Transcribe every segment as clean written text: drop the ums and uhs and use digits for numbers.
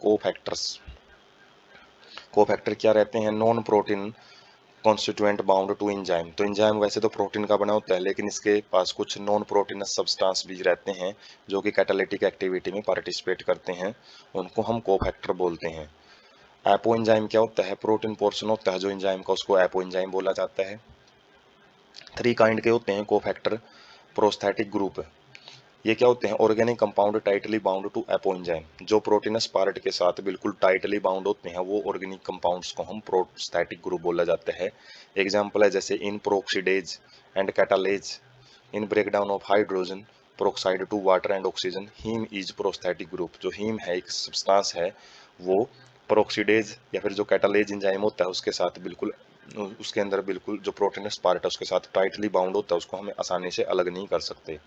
Cofactors. Cofactor क्या रहते हैं? Non protein constituent bound to enzyme. तो इंजाइम वैसे तो प्रोटीन का बना होता है, लेकिन इसके पास कुछ नॉन प्रोटीनस सब्सटेंस भी रहते हैं जो कि कैटालिटिक एक्टिविटी में पार्टिसिपेट करते हैं, उनको हम कोफैक्टर बोलते हैं। एपो एंजाइम क्या होता है? प्रोटीन पोर्शन होता है जो एंजाइम का, उसको एपो एंजाइम बोला जाता है। 3 काइंड के होते हैं कोफैक्टर। प्रोस्थेटिक ग्रुप, ये क्या होते हैं? Organic compound tightly bound to apo enzyme. जो प्रोटीनस पार्ट के साथ बिल्कुल टाइटली बाउंड होते हैं वो ऑर्गेनिक कंपाउंड्स को हम प्रोस्थेटिक ग्रुप बोला जाता है। एग्जाम्पल है जैसे in peroxidase and catalase, in breakdown of hydrogen peroxide to water and oxygen, heme is prosthetic group. जो हीम है एक सब्सटेंस है, वो प्रोक्सीडेज या फिर जो कैटालेज एंजाइम होता है उसके साथ बिल्कुल, उसके अंदर बिल्कुल जो प्रोटीनस पार्ट है उसके साथ टाइटली बाउंड होता है, उसको हमें आसानी से अलग नहीं कर सकते।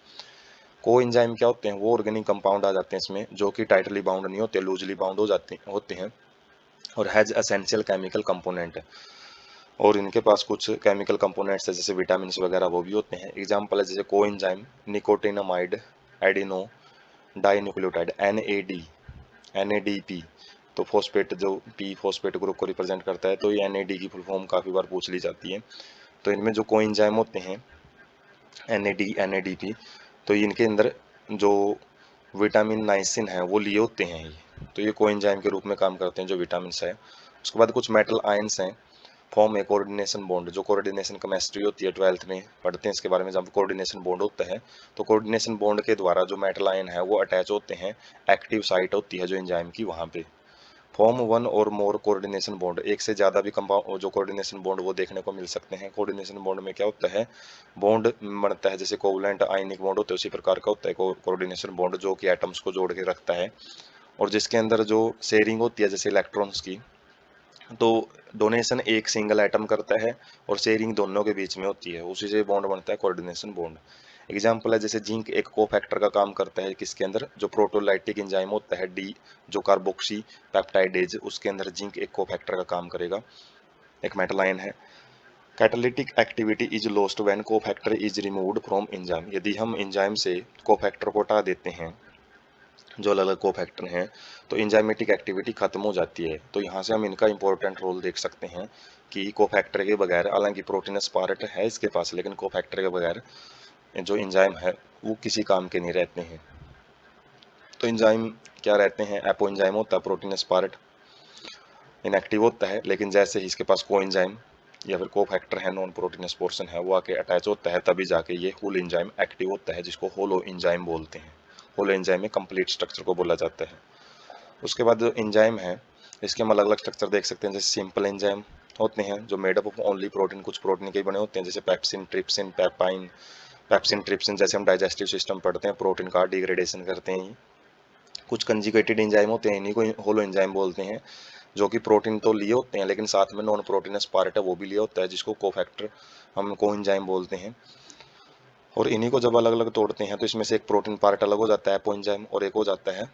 को एंजाइम क्या होते हैं? वो ऑर्गेनिक कंपाउंड आ जाते हैं इसमें जो कि टाइटली बाउंड नहीं होते, लूजली बाउंड हो जाते होते हैं और हैज एसेंशियल केमिकल कंपोनेंट, और इनके पास कुछ केमिकल कंपोनेंट्स है जैसे विटामिन वगैरह वो भी होते हैं। एग्जांपल है जैसे को enzyme nicotinamide adeno dinucleotide NADP। तो फॉस्फेट, जो पी फॉस्फेट ग्रुप को रिप्रेजेंट करता है, तो ये NAD की फुल फॉर्म काफ़ी बार पूछ ली जाती है। तो इनमें जो को एंजाइम होते हैं NADP, तो इनके अंदर जो विटामिन नाइसिन है वो लिए होते हैं ये, तो ये कोएंजाइम के रूप में काम करते हैं जो विटामिन है। उसके बाद कुछ मेटल आयंस हैं, फॉर्म ए कोऑर्डिनेशन बॉन्ड। जो कोऑर्डिनेशन केमिस्ट्री होती है 12th में पढ़ते हैं इसके बारे में, जब कोऑर्डिनेशन बॉन्ड होता है तो कोऑर्डिनेशन बॉन्ड के द्वारा जो मेटल आयन है वो अटैच होते हैं, एक्टिव साइट होती है जो एंजाइम की वहाँ पे। फॉर्म वन और मोर कोऑर्डिनेशन बॉन्ड, एक से ज़्यादा भी कंपाउंड जो कोऑर्डिनेशन बॉन्ड वो देखने को मिल सकते हैं। कोऑर्डिनेशन बॉन्ड में क्या होता है? बॉन्ड बनता है जैसे कोवलेंट आयनिक बॉन्ड होता है उसी प्रकार का होता है कोऑर्डिनेशन बॉन्ड, जो कि एटम्स को जोड़ के रखता है और जिसके अंदर जो शेयरिंग होती है जैसे इलेक्ट्रॉन्स की, तो डोनेशन एक सिंगल एटम करता है और शेयरिंग दोनों के बीच में होती है, उसी से बॉन्ड बनता है कोऑर्डिनेशन बॉन्ड। एग्जाम्पल है जैसे जिंक एक कोफैक्टर का काम करता है किसके अंदर? जो प्रोटोलाइटिक एंजाइम होता है डी, जो कार्बोक्सी पेप्टाइडेज, उसके अंदर जिंक एक कोफैक्टर का काम करेगा, एक मेटल आयन है। Catalytic activity is lost when cofactor is removed from enzyme. यदि हम एंजाइम से कोफैक्टर को हटा देते हैं, जो अलग अलग कोफैक्टर हैं, तो एंजाइमेटिक एक्टिविटी खत्म हो जाती है। तो यहाँ से हम इनका इंपॉर्टेंट रोल देख सकते हैं कि कोफैक्टर के बगैर, हालांकि प्रोटीनस पार्ट है इसके पास, लेकिन कोफैक्टर के बगैर जो एंजाइम है वो किसी काम के नहीं रहते हैं। तो एंजाइम क्या रहते हैं? एपो एंजाइम होता है प्रोटीनस पार्ट, इनएक्टिव होता है, लेकिन जैसे ही इसके पास को एंजाइम या फिर कोफैक्टर है, नॉन प्रोटीनस पोर्शन है, वो आके अटैच होता है, तभी जाके ये होल एंजाइम एक्टिव होता है, जिसको होलो एंजाइम बोलते हैं। होलो एंजाइम में कंप्लीट स्ट्रक्चर को बोला जाता है। उसके बाद जो एंजाइम है इसके हम अलग अलग स्ट्रक्चर देख सकते हैं। जैसे सिंपल एंजाइम होते हैं जो made up of only protein, कुछ प्रोटीन के ही बने होते हैं, जैसे पेप्सिन, ट्रिप्सिन, पेपाइन। पेप्सिन ट्रिप्सिन जैसे हम डाइजेस्टिव सिस्टम पढ़ते हैं, प्रोटीन का डिग्रेडेशन करते हैं। कुछ कंजुगेटेड एंजाइम होते हैं, इन्हीं को होलो एंजाइम बोलते हैं, जो कि प्रोटीन तो लिए होते हैं लेकिन साथ में नॉन प्रोटीनस पार्ट है वो भी लिए होता है, जिसको कोफैक्टर हम को एंजाइम बोलते हैं। और इन्हीं को जब अलग अलग तोड़ते हैं तो इसमें से एक प्रोटीन पार्ट अलग हो जाता है एपोएंजाइम, और एक हो जाता है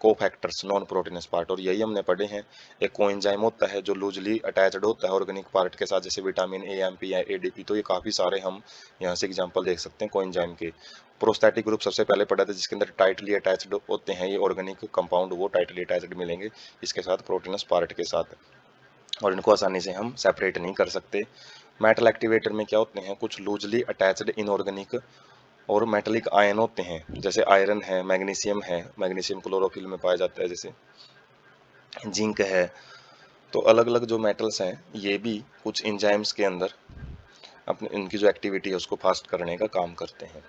कोफैक्टर्स नॉन प्रोटीनस पार्ट, और यही हमने पढ़े हैं। एक कोएंजाइम होता है जो लूजली अटैच्ड होता है ऑर्गेनिक पार्ट के साथ, जैसे विटामिन AMP या ADP। तो ये काफ़ी सारे हम यहाँ से एग्जांपल देख सकते हैं कोएंजाइम के। प्रोस्थेटिक ग्रुप सबसे पहले पढ़ा था जिसके अंदर टाइटली अटैच्ड होते हैं ये ऑर्गेनिक कंपाउंड, वो टाइटली अटैच्ड मिलेंगे इसके साथ प्रोटीनस पार्ट के साथ, और इनको आसानी से हम सेपरेट नहीं कर सकते। मेटल एक्टिवेटर में क्या होते हैं? कुछ लूजली अटैच्ड इनऑर्गेनिक और मेटलिक आयन होते हैं, जैसे आयरन है, मैग्नीशियम क्लोरोफिल में पाया जाता है, जैसे जिंक है। तो अलग अलग जो मेटल्स हैं ये भी कुछ एंजाइम्स के अंदर अपने इनकी जो एक्टिविटी है उसको फास्ट करने का काम करते हैं।